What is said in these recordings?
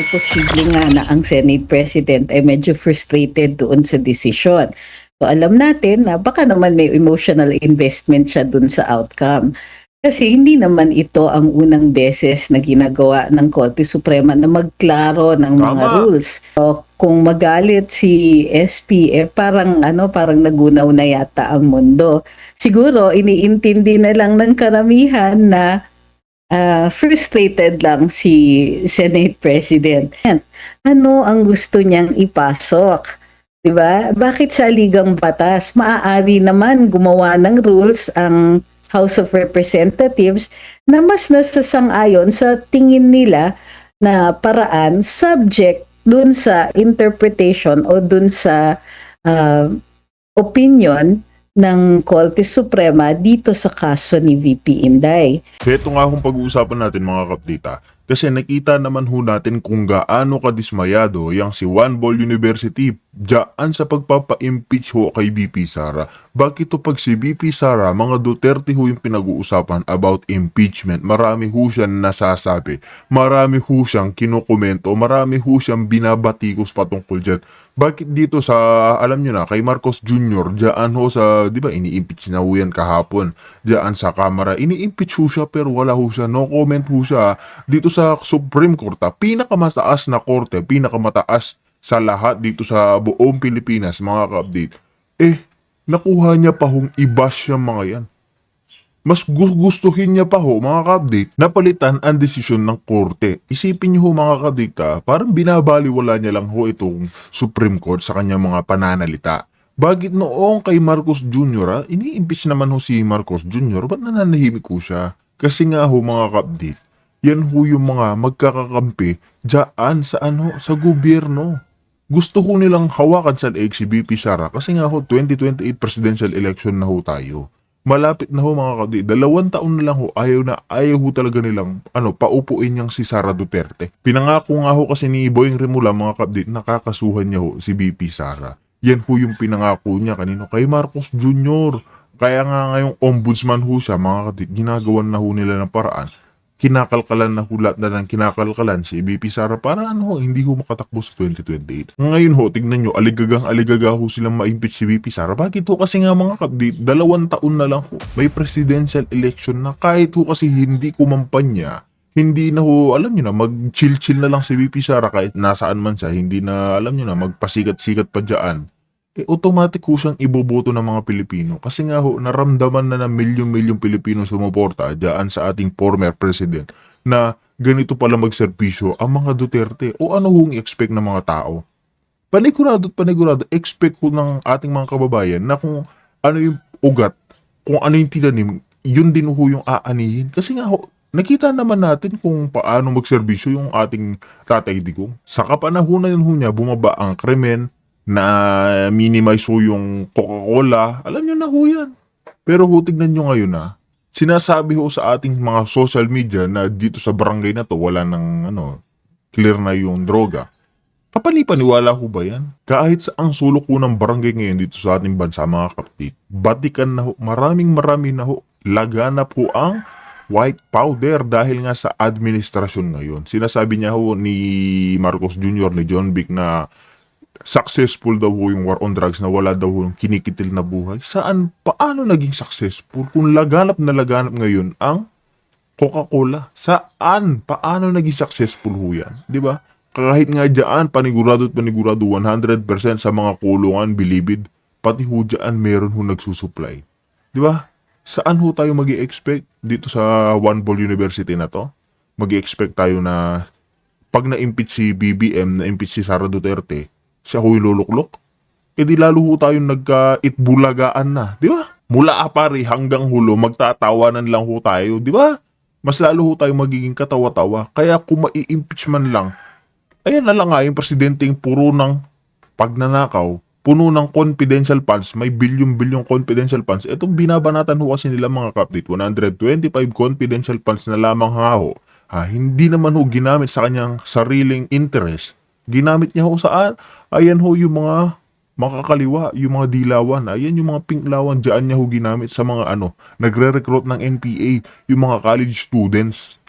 Posible nga na ang Senate President ay medyo frustrated doon sa desisyon. So alam natin na baka naman may emotional investment siya doon sa outcome. Kasi hindi naman ito ang unang beses na ginagawa ng Korte Suprema na magklaro ng mga Tama. rules. So, kung magalit si SP, parang nagunaw na yata ang mundo. Siguro iniintindi na lang ng karamihan na frustrated lang si Senate President. Ano ang gusto niyang ipasok? 'Di ba? Bakit sa ligang batas maaari naman gumawa ng rules ang House of Representatives na mas nasasang-ayon sa tingin nila na paraan subject dun sa interpretation o dun sa opinion ng Korte Suprema dito sa kaso ni VP Inday. Ito nga kung pag-uusapan natin mga kapdita. Kasi nakita naman ho natin kung gaano kadismayado yang si One Ball University dyan sa pagpapa-impeach ho kay BP Sara. Bakit to pag si BP Sara, mga Duterte ho yung pinag-uusapan about impeachment. Marami ho siyang nasasabi. Marami ho siyang kinukomento. Marami ho siyang binabatikos patungkol dyan. Bakit dito sa, alam nyo na, kay Marcos Jr., dyan ho sa, di ba, ini-impeach na ho yan kahapon. Dyan sa Kamara, ini-impeach ho siya pero wala ho siya. No comment ho siya. Dito sa Supreme Court, pinakamataas na korte, pinakamataas sa lahat dito sa buong Pilipinas, mga ka-update, nakuha niya pa hong i-bash yung mga yan. Mas gustuhin niya pa ho, mga ka-update, napalitan ang desisyon ng korte. Isipin niyo ho, mga ka-update, parang binabaliwala niya lang ho itong Supreme Court sa kanyang mga pananalita. Bakit noong kay Marcos Jr., ini-impeach naman ho si Marcos Jr., ba't nananahimik ho siya? Kasi nga ho, mga ka-update, yan ho yung mga magkakakampi dyan sa gobyerno. Gusto ho nilang hawakan sa leeg si BP Sara kasi nga ho 2028 presidential election na ho tayo. Malapit na ho mga kabdi. 2 taon na lang ho, ayaw ho talaga nilang paupuin niyang si Sara Duterte. Pinangako nga ho kasi ni Boying Rimula mga kabdi, nakakasuhan niya ho si BP Sara. Yan ho yung pinangako niya kanino kay Marcos Jr. Kaya nga ngayong ombudsman ho siya mga kabdi, ginagawan na ho nila ng paraan. Kinakalkalan na hulat na ng kinakalkalan si BP Sara para hindi ho makatakbo sa 2028. Ngayon ho, tignan nyo, aligaga ho silang ma-impeach si BP Sara. Bakit ho kasi nga mga kapdate, 2 taon na lang ho, may presidential election na kahit ho kasi hindi kumampanya, hindi na ho, alam nyo na, mag-chill-chill na lang si BP Sara kahit nasaan man siya, hindi na, alam nyo na, magpasikat-sikat pa dyan. Automatic ho siyang iboboto ng mga Pilipino. Kasi nga ho, naramdaman na ng milyon-milyong Pilipino sumuporta dyan sa ating former president na ganito pala magserbisyo ang mga Duterte. O ano hong expect ng mga tao? Panigurado, expect ho ng ating mga kababayan na kung ano yung ugat, kung ano yung tinanim, yun din ho yung aanihin. Kasi nga ho, nakita naman natin kung paano magserbisyo yung ating Tatay Digong. Sa kapanahunan ho niya, bumaba ang krimen, na minimize ho yung Coca-Cola, alam nyo na ho yan. Pero ho, tignan nyo ngayon sinasabi ho sa ating mga social media na dito sa barangay na to, wala nang clear na yung droga. Kapani-paniwala ho ba yan? Kahit sa ang sulok ho ng barangay ngayon dito sa ating bansa mga kapatid, batikan na ho, maraming na ho, laganap ho ang white powder dahil nga sa administrasyon ngayon. Sinasabi niya ho ni Marcos Jr., ni John Vic na successful daw ho yung war on drugs na wala daw ho yung kinikitil na buhay. Paano naging successful kung laganap na laganap ngayon ang Coca-Cola? Paano naging successful ho yan? Diba? Kahit nga dyan, panigurado 100% sa mga kulungan, bilibid, pati ho dyan meron ho nagsusupply. Diba? Saan ho tayo mag-i-expect dito sa One Ball University na to? Mag-i-expect tayo na pag na-impeach si BBM, na-impeach si Sara Duterte, siya ho yung luluklok? Di lalo ho tayong nagka-itbulagaan na, di ba? Mula apari hanggang hulo, magtatawanan lang ho tayo, di ba? Mas lalo ho tayong magiging katawa-tawa. Kaya kung mai-impeach man lang, ayan na lang nga yung presidenteng puro ng pagnanakaw, puno ng confidential funds, may bilyon-bilyong confidential funds. Itong binabanatan ho kasi nila mga kapdate, 125 confidential funds na lamang ho. Hindi naman ho ginamit sa kanyang sariling interest. Ginamit niya ho saan? Ayan ho yung mga makakaliwa, yung mga dilawan. Ayan yung mga pinklawan. Diyan niya ho ginamit sa mga nagre-recruit ng NPA, yung mga college students.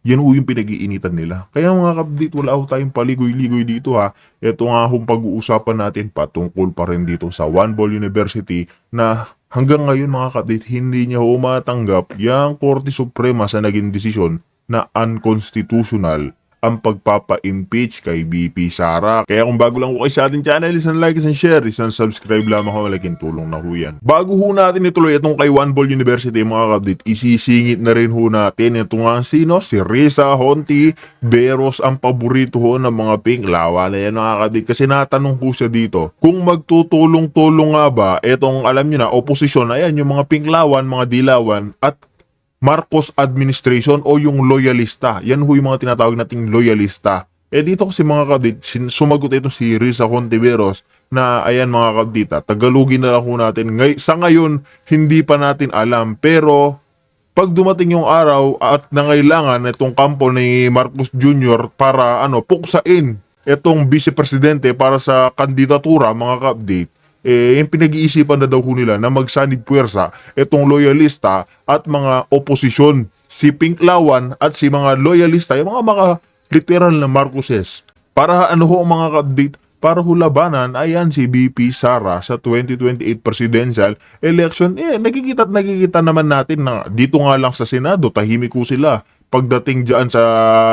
Yan ho yung pinag-iinitan nila. Kaya mga kapdit, wala ho tayong paligoy-ligoy dito ha. Ito nga hong pag-uusapan natin patungkol pa rin dito sa One Ball University na hanggang ngayon mga kapdit, hindi niya ho matanggap yung Korte Suprema sa naging desisyon na unconstitutional ang pagpapa-impeach kay BP Sara. Kaya kung bago lang ho kayo sa ating channel, isang like, isang share, isang subscribe lamang ho, malaking tulong na ho yan. Bago ho natin ituloy itong kay One Ball University mga kapdit, isisingit na rin ho natin ito nga sino, si Risa Honti Veros, ang paborito ho ng mga pink. Lawa na yan mga kapdit, kasi natanong ho siya dito, kung magtutulong-tulong nga ba, itong alam nyo na, oposisyon, ayan, yung mga pink lawan, mga dilawan, at Marcos administration o yung loyalista. Yan ho yung mga tinatawag nating loyalista. Dito kasi mga kadit, sumagot ito si Risa Hontiveros na ayan mga kadita, tagalugin na lang ho natin. Sa ngayon, hindi pa natin alam. Pero pag dumating yung araw at nangailangan itong kampo ni Marcos Jr. para puksain itong vice-presidente para sa kandidatura mga ka-update, yung pinag-iisipan na daw ho nila na magsanib puwersa itong loyalista at mga oposisyon, si Pink Lawan at si mga loyalista, yung mga literal na Marcoses. Para ho mga ka-update, para ho labanan, ayan si BP Sara sa 2028 presidential election. Nakikita naman natin na dito nga lang sa Senado, tahimik ko sila. Pagdating dyan sa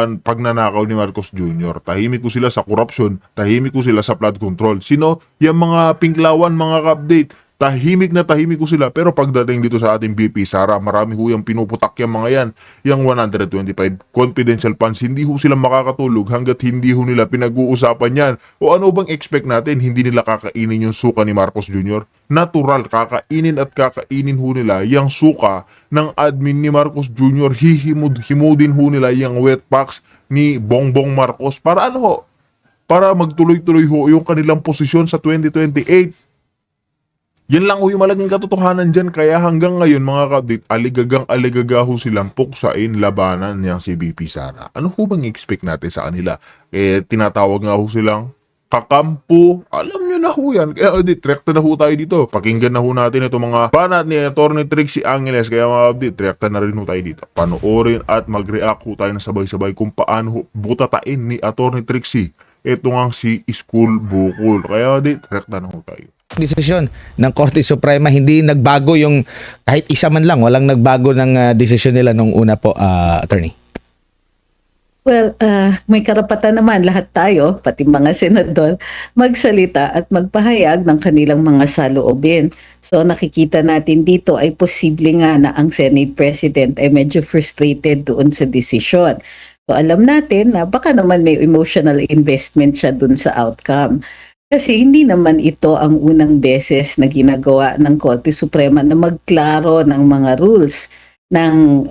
pagnanakaw ni Marcos Jr., tahimik ko sila sa korupsyon, tahimik ko sila sa flood control. Sino? Yung mga pinklawan, mga ka-update, tahimik na tahimik ko sila. Pero pagdating dito sa ating BP Sara, marami ho yung pinuputak yung mga yan. Yung 125 confidential funds, hindi ho sila makakatulog hanggat hindi ho nila pinag-uusapan yan. O ano bang expect natin? Hindi nila kakainin yung suka ni Marcos Jr.? Natural, kakainin at kakainin ho nila yung suka ng admin ni Marcos Jr. Himudin ho nila yung wet packs ni Bongbong Marcos para para magtuloy-tuloy ho yung kanilang posisyon sa 2028. Yan lang ho yung malaking katotohanan dyan. Kaya hanggang ngayon mga kapdit, aligagang-aligaga ho silang puksain labanan niyang si BP Sara. Ano ho bang expect natin sa kanila? Tinatawag nga ho silang kakampo. Alam nyo na ho yan. Kaya direkta na ho tayo dito. Pakinggan na ho natin itong mga banat ni Atty. Trixie Angeles. Kaya mga kapdit, direkta na rin ho tayo dito. Panoorin at mag-react ho tayo na sabay-sabay kung paano ho butatain ni Atty. Trixie ito nga si School Bukol. Kaya direkta na ho tayo. Desisyon ng Korte Suprema, hindi nagbago yung kahit isa man lang, walang nagbago ng desisyon nila nung una po, attorney. Well, may karapatan naman lahat tayo, pati mga senador, magsalita at magpahayag ng kanilang mga saloobin. So nakikita natin dito ay posible nga na ang Senate President ay medyo frustrated doon sa desisyon. So alam natin na baka naman may emotional investment siya doon sa outcome. Kasi hindi naman ito ang unang beses na ginagawa ng Korte Suprema na magklaro ng mga rules ng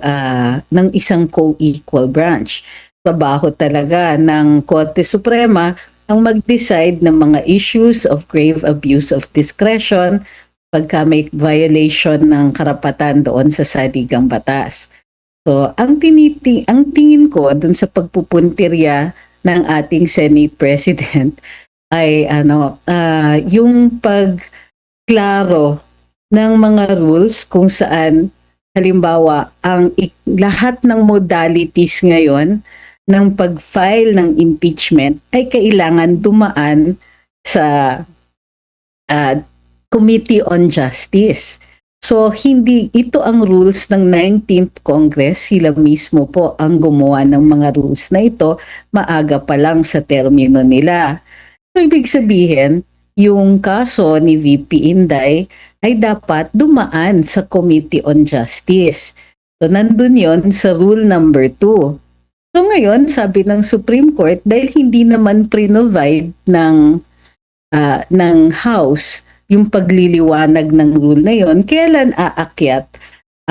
isang co-equal branch. Trabaho talaga ng Korte Suprema ang mag-decide ng mga issues of grave abuse of discretion pagka may violation ng karapatan doon sa saligang batas. So, ang tingin ko dun sa pagpupuntirya ng ating Senate President ay yung pagklaro ng mga rules kung saan halimbawa ang lahat ng modalities ngayon ng pag-file ng impeachment ay kailangan dumaan sa Committee on Justice. So hindi ito ang rules ng 19th Congress, sila mismo po ang gumawa ng mga rules na ito maaga pa lang sa termino nila. So, ibig sabihin, yung kaso ni VP Inday ay dapat dumaan sa Committee on Justice. So, nandun yon sa rule number 2. So, ngayon, sabi ng Supreme Court, dahil hindi naman pre-provide ng House yung pagliliwanag ng rule na yon, kailan aakyat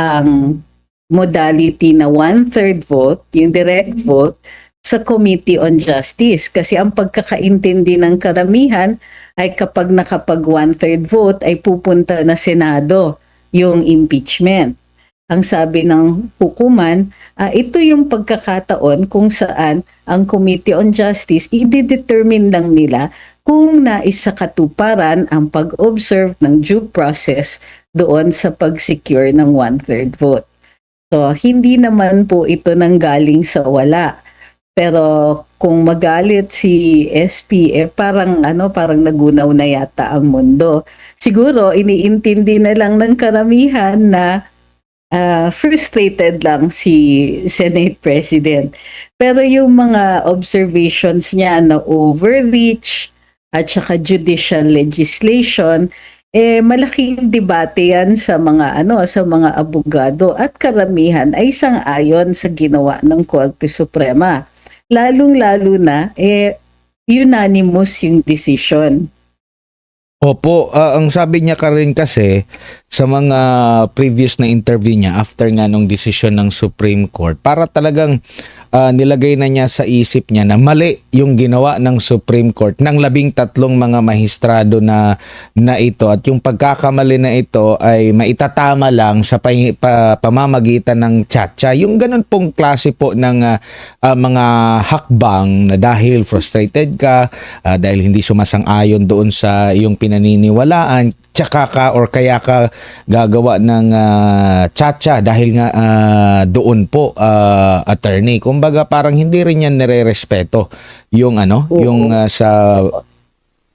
ang modality na 1/3 vote, yung direct vote, sa Committee on Justice. Kasi ang pagkakaintindi ng karamihan ay kapag nakapag 1/3 vote ay pupunta na Senado yung impeachment. Ang sabi ng hukuman, ito yung pagkakataon kung saan ang Committee on Justice i-determine lang nila kung nais sa katuparan ang pag-observe ng due process doon sa pag-secure ng 1/3 vote. So, hindi naman po ito nanggaling sa wala. Pero kung magalit si SP, parang parang nagunaw na yata ang mundo. Siguro iniintindi na lang ng karamihan na frustrated lang si Senate President. Pero yung mga observations niya na overreach at saka judicial legislation, malaking debate yan sa mga sa mga abogado, at karamihan ay sang-ayon sa ginawa ng Korte Suprema. Lalong-lalo na unanimous yung decision. Opo, ang sabi niya ka rin kasi sa mga previous na interview niya after nga nung desisyon ng Supreme Court, para talagang nilagay na niya sa isip niya na mali yung ginawa ng Supreme Court ng 13 mga mahistrado na ito, at yung pagkakamali na ito ay maitatama lang sa pamamagitan ng tsa-tsa. Yung ganun pong klase po ng mga hakbang na dahil frustrated ka, dahil hindi sumasang-ayon doon sa iyong pinaniniwalaan, tsaka ka or kaya ka gagawa ng tsa-tsa dahil nga doon po, attorney. Kumbaga parang hindi rin yan nire-respeto yung Oo. yung sa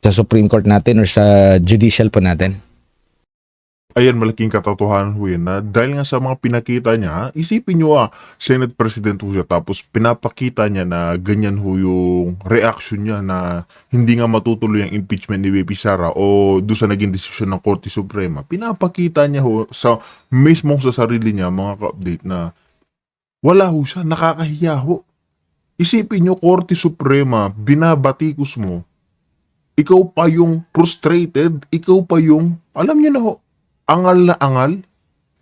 Supreme Court natin or sa judicial po natin. Ayan, malaking katotohanan ho yan na dahil nga sa mga pinakita niya, isipin nyo Senate President ho siya, tapos pinapakita niya na ganyan ho yung reaction niya na hindi nga matutuloy ang impeachment ni VP Sara o doon sa naging desisyon ng Korte Suprema. Pinapakita niya ho sa mismong sa sarili niya, mga ka-update, na wala ho siya, nakakahiya ho. Isipin nyo, Korte Suprema, binabatikos mo, ikaw pa yung frustrated, ikaw pa yung, alam niyo na ho, angal na angal,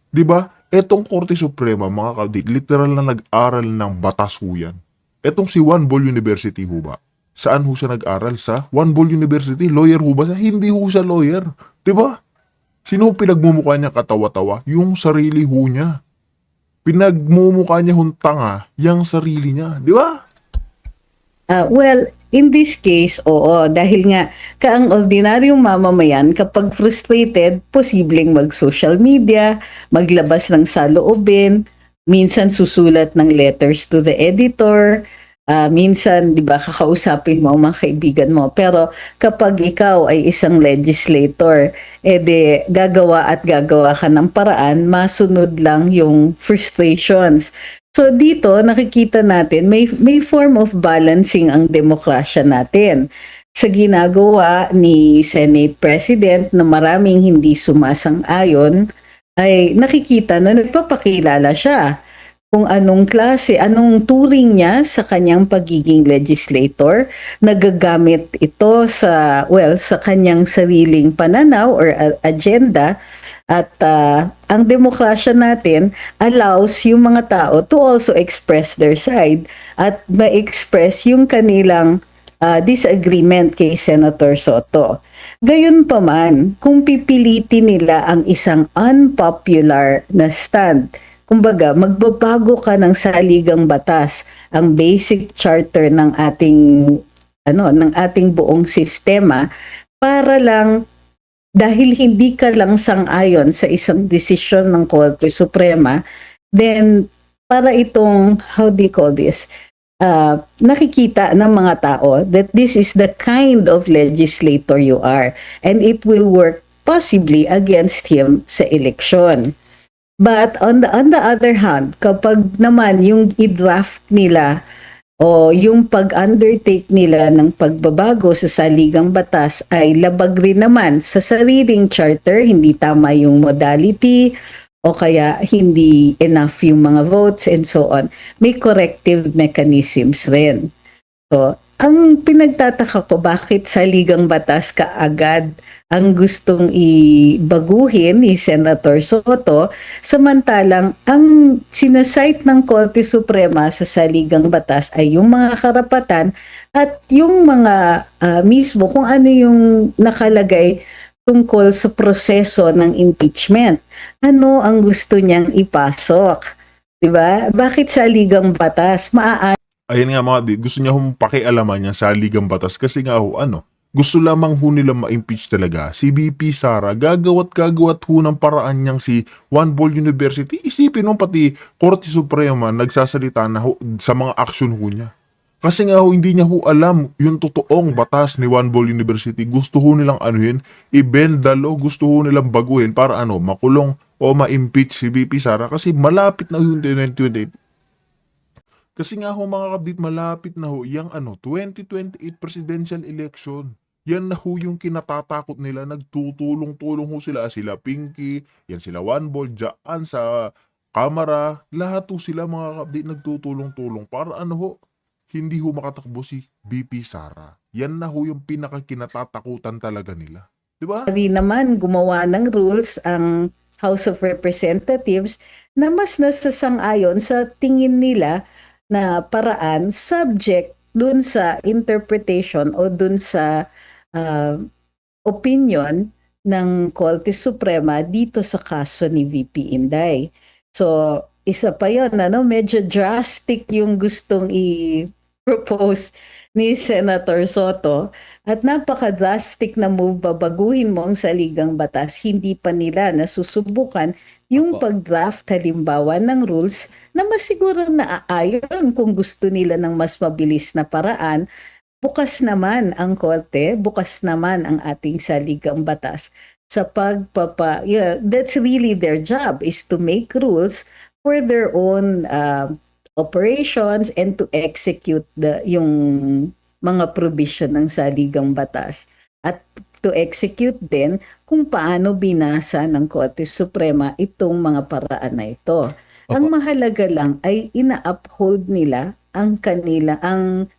'di ba? Etong Korte Suprema, mga ka-update, literal na nag-aral ng batas ho yan. Etong si Juan Bol University ho ba? Saan ho siya nag-aral? Sa Juan Bol University? Lawyer ho ba siya? Hindi ho siya lawyer. 'Di ba? Sino pinagmumukha niya katawa-tawa? Yung sarili ho niya. Pinagmumukha niya tanga, yung sarili niya. 'Di ba? Well, in this case, oo, dahil nga kaang ordinaryong mamamayan, kapag frustrated, posibleng mag-social media, maglabas ng saloobin, minsan susulat ng letters to the editor, minsan, di ba, kakausapin mo ang mga kaibigan mo. Pero kapag ikaw ay isang legislator, gagawa at gagawa ka ng paraan, masunod lang yung frustrations. So dito nakikita natin may form of balancing ang demokrasya natin. Sa ginagawa ni Senate President na maraming hindi sumasang-ayon, ay nakikita na nagpapakilala siya kung anong klase, anong turing niya sa kanyang pagiging legislator. Nagagamit ito sa kanyang sariling pananaw or agenda. At ang demokrasya natin allows yung mga tao to also express their side at ma-express yung kanilang disagreement kay Senator Soto. Gayunpaman, kung pipilitin nila ang isang unpopular na stand, kumbaga magbabago ka ng saligang batas, ang basic charter ng ating buong sistema, para lang dahil hindi ka lang sang-ayon sa isang desisyon ng Korte Suprema, then para itong, how do you call this, nakikita ng mga tao that this is the kind of legislator you are, and it will work possibly against him sa eleksyon. But on the other hand, kapag naman yung i-draft nila o yung pag-undertake nila ng pagbabago sa saligang batas ay labag rin naman sa sariling charter, hindi tama yung modality o kaya hindi enough yung mga votes and so on, may corrective mechanisms rin. So, ang pinagtataka ko, bakit saligang batas kaagad ang gustong ibaguhin ni Senator Soto, samantalang ang sinasite ng Korte Suprema sa saligang batas ay yung mga karapatan at yung mga mismo kung ano yung nakalagay tungkol sa proseso ng impeachment. Ano ang gusto niyang ipasok? Diba? Bakit saligang batas? Ayan nga, mga di, gusto niya pakialaman niya sa ligang batas kasi nga Gusto lamang ho nila ma-impeach talaga si VP Sara, gagawat ho ng paraan niyang si Juan Bol University. Isipin mo pati Korte Suprema nagsasalita na ho sa mga aksyon ho niya. Kasi nga ho, hindi niya ho alam yung totoong batas ni Juan Bol University. Gusto ho nilang anuhin, i-bend the law, gusto ho nilang baguhin para makulong o ma-impeach si VP Sara kasi malapit na ho yung 2028. Kasi nga ho mga kabdit, malapit na ho yung 2028 presidential election. Yan na ho yung kinatatakot nila, nagtutulong-tulong ho sila Pinky, yan sila One Ball, dyan sa kamera, lahat ho sila mga kabdit nagtutulong-tulong para hindi ho makatakbo si VP Sara. Yan na ho yung pinakakinatatakutan talaga nila. Diba? Di naman gumawa ng rules ang House of Representatives na mas nasasang-ayon sa tingin nila na paraan subject dun sa interpretation o dun sa opinion ng Korte Suprema dito sa kaso ni VP Inday. So, isa pa yun, medyo drastic yung gustong i-propose ni Senator Soto at napaka-drastic na move, babaguhin mo ang saligang batas, hindi pa nila nasusubukan yung pag-draft halimbawa ng rules na mas siguro naaayon kung gusto nila ng mas mabilis na paraan. Bukas naman ang korte, bukas naman ang ating saligang batas sa that's really their job, is to make rules for their own operations and to execute yung mga provision ng saligang batas at to execute din kung paano binasa ng Korte Suprema itong mga paraan na ito. Ang mahalaga lang ay ina-uphold nila ang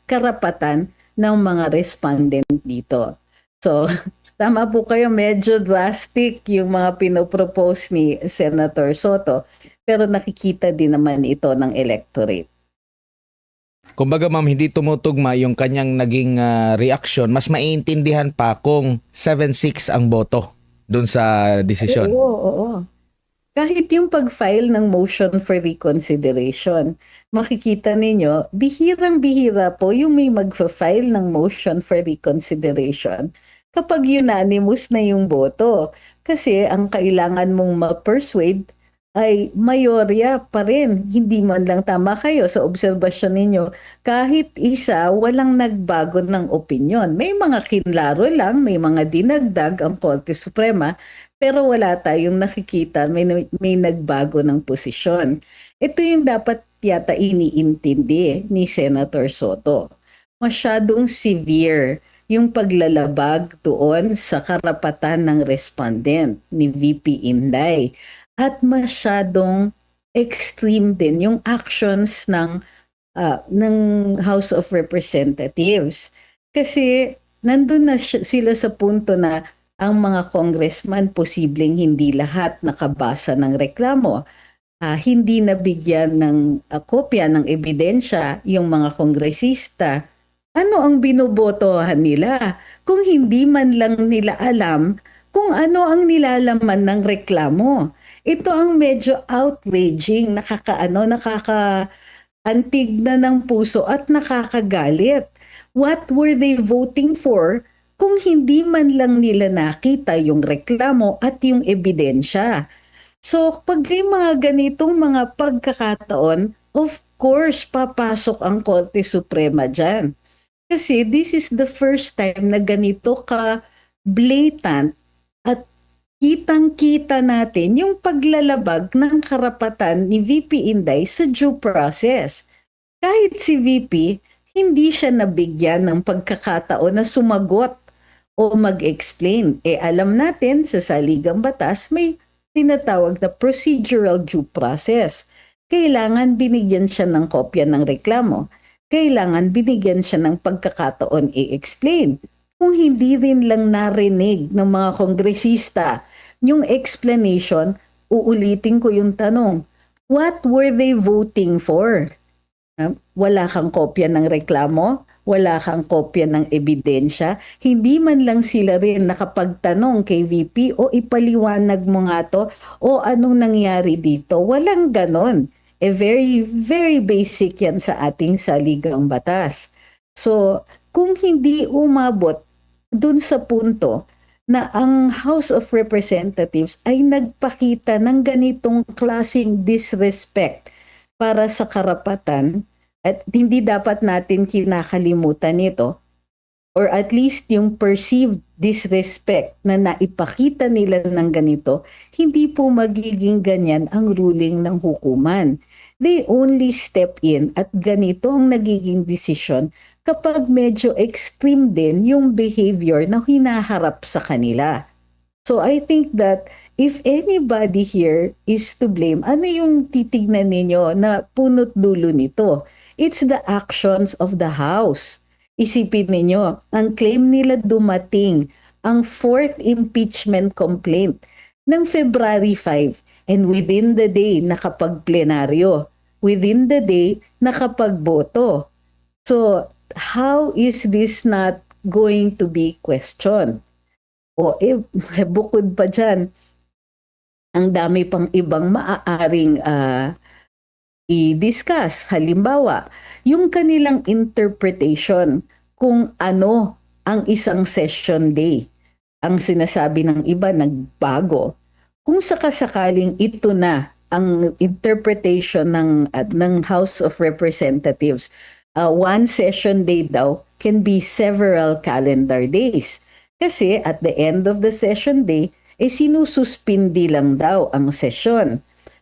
karapatan ng mga respondent dito. So, tama po kayo, medyo drastic yung mga pinopropose ni Senator Soto, pero nakikita din naman ito ng electorate. Kumbaga ma'am, hindi tumutugma yung kanyang naging reaction. Mas maiintindihan pa kung 7-6 ang boto dun sa desisyon. Oo. Kahit yung pag-file ng motion for reconsideration, makikita ninyo, bihirang-bihira po yung may mag-file ng motion for reconsideration kapag unanimous na yung boto. Kasi ang kailangan mong ma-persuade ay mayorya pa rin. Hindi man lang, tama kayo sa obserbasyon ninyo, kahit isa, walang nagbago ng opinyon. May mga kinlaro lang, may mga dinagdag ang Korte Suprema, pero wala tayong nakikita, may nagbago ng posisyon. Ito yung dapat yata iniintindi ni Senator Soto. Masyadong severe yung paglalabag doon sa karapatan ng respondent ni VP Inday. At masyadong extreme din yung actions ng House of Representatives. Kasi nandun na sila sa punto na ang mga congressman posibleng hindi lahat nakabasa ng reklamo. Hindi nabigyan ng kopya ng ebidensya yung mga kongresista. Ano ang binobotohan nila? Kung hindi man lang nila alam kung ano ang nilalaman ng reklamo. Ito ang medyo outraging, nakakaantig na ng puso at nakakagalit. What were they voting for kung hindi man lang nila nakita yung reklamo at yung ebidensya? So, pag may mga ganitong mga pagkakataon, of course, papasok ang Korte Suprema dyan. Kasi this is the first time na ganito ka blatant at kitang-kita natin yung paglalabag ng karapatan ni VP Inday sa due process. Kahit si VP, hindi siya nabigyan ng pagkakataon na sumagot o mag-explain. Alam natin sa saligang batas may tinatawag na procedural due process. Kailangan binigyan siya ng kopya ng reklamo. Kailangan binigyan siya ng pagkakataon i-explain. Kung hindi rin lang narinig ng mga kongresista yung explanation, uulitin ko yung tanong, what were they voting for? Wala kang kopya ng reklamo, wala kang kopya ng ebidensya, hindi man lang sila rin nakapagtanong kay VP o ipaliwanag mo nga to o anong nangyari dito. Walang ganon. Very, very basic yan sa ating saligang batas. So, kung hindi umabot dun sa punto na ang House of Representatives ay nagpakita ng ganitong klaseng disrespect para sa karapatan, at hindi dapat natin kinakalimutan ito, or at least yung perceived disrespect na naipakita nila ng ganito, hindi po magiging ganyan ang ruling ng hukuman. They only step in at ganito ang nagiging desisyon kapag medyo extreme din yung behavior na hinaharap sa kanila. So I think that if anybody here is to blame, ano yung titignan ninyo na punot dulo nito? It's the actions of the House. Isipin ninyo, ang claim nila dumating ang fourth impeachment complaint ng February 5, and within the day nakapag-plenaryo, within the day nakapagboto. So how is this not going to be questioned? O bukod pa dyan, ang dami pang ibang maaaring i-discuss. Halimbawa, yung kanilang interpretation kung ano ang isang session day. Ang sinasabi ng iba nagbago. Kung sakasakaling ito na ang interpretation ng House of Representatives, one session day daw can be several calendar days. Kasi at the end of the session day, sinususpindi lang daw ang session.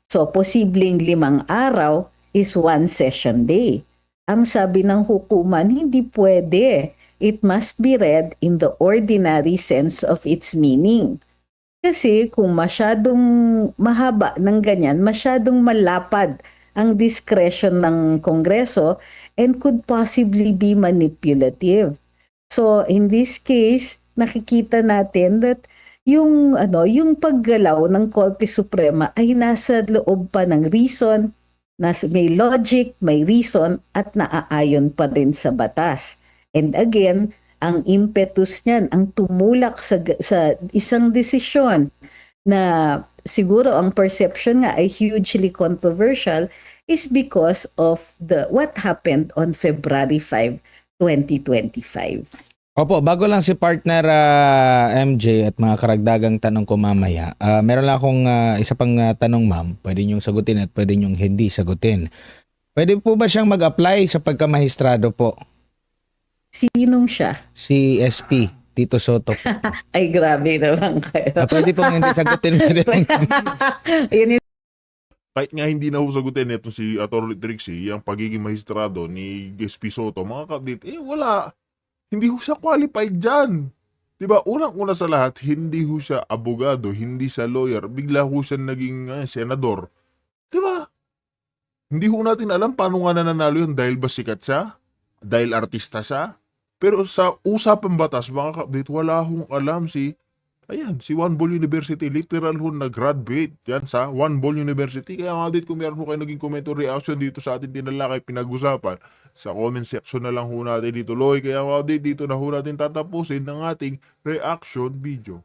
So, posibleng 5 araw is one session day. Ang sabi ng hukuman, hindi pwede. It must be read in the ordinary sense of its meaning. Kasi kung masyadong mahaba ng ganyan, masyadong malapad ang discretion ng Kongreso and could possibly be manipulative. So, in this case, nakikita natin that yung paggalaw ng Korte Suprema ay nasa loob pa ng reason, may logic, may reason, at naaayon pa rin sa batas. And again, ang impetus niyan, ang tumulak sa isang desisyon na siguro ang perception nga ay hugely controversial is because of what happened on February 5, 2025. Opo, bago lang si partner MJ at mga karagdagang tanong ko mamaya, meron lang akong isa pang tanong ma'am, pwede niyong sagutin at pwede niyong hindi sagutin. Pwede po ba siyang mag-apply sa pagkamahistrado po? Sinong siya? Si SP, Tito Soto po. Ay, grabe naman kayo. Pwede pong hindi sagutin. Pwede pong Yun Kahit nga hindi na ho sagutin ito si Atty. Trixie, yung pagiging mahistrado ni SP Soto, mga kapatid, wala. Hindi ho siya qualified dyan. Diba, unang-una sa lahat, hindi ho siya abogado, hindi siya lawyer, bigla ho siya naging senador. Diba? Hindi ho natin alam paano nga nananalo yun, dahil ba sikat siya? Dahil artista siya? Pero sa usapang batas, mga kapatid, wala hong alam si Juan Bol University, literal ho nag-graduate yan sa Juan Bol University. Kaya mga dit, kung meron ho kayo naging comment or reaction dito sa ating tinalakay pinag-usapan, sa comment section na lang ho natin dito, Loy. Kaya mga dit, dito na ho natin tatapusin ng ating reaction video.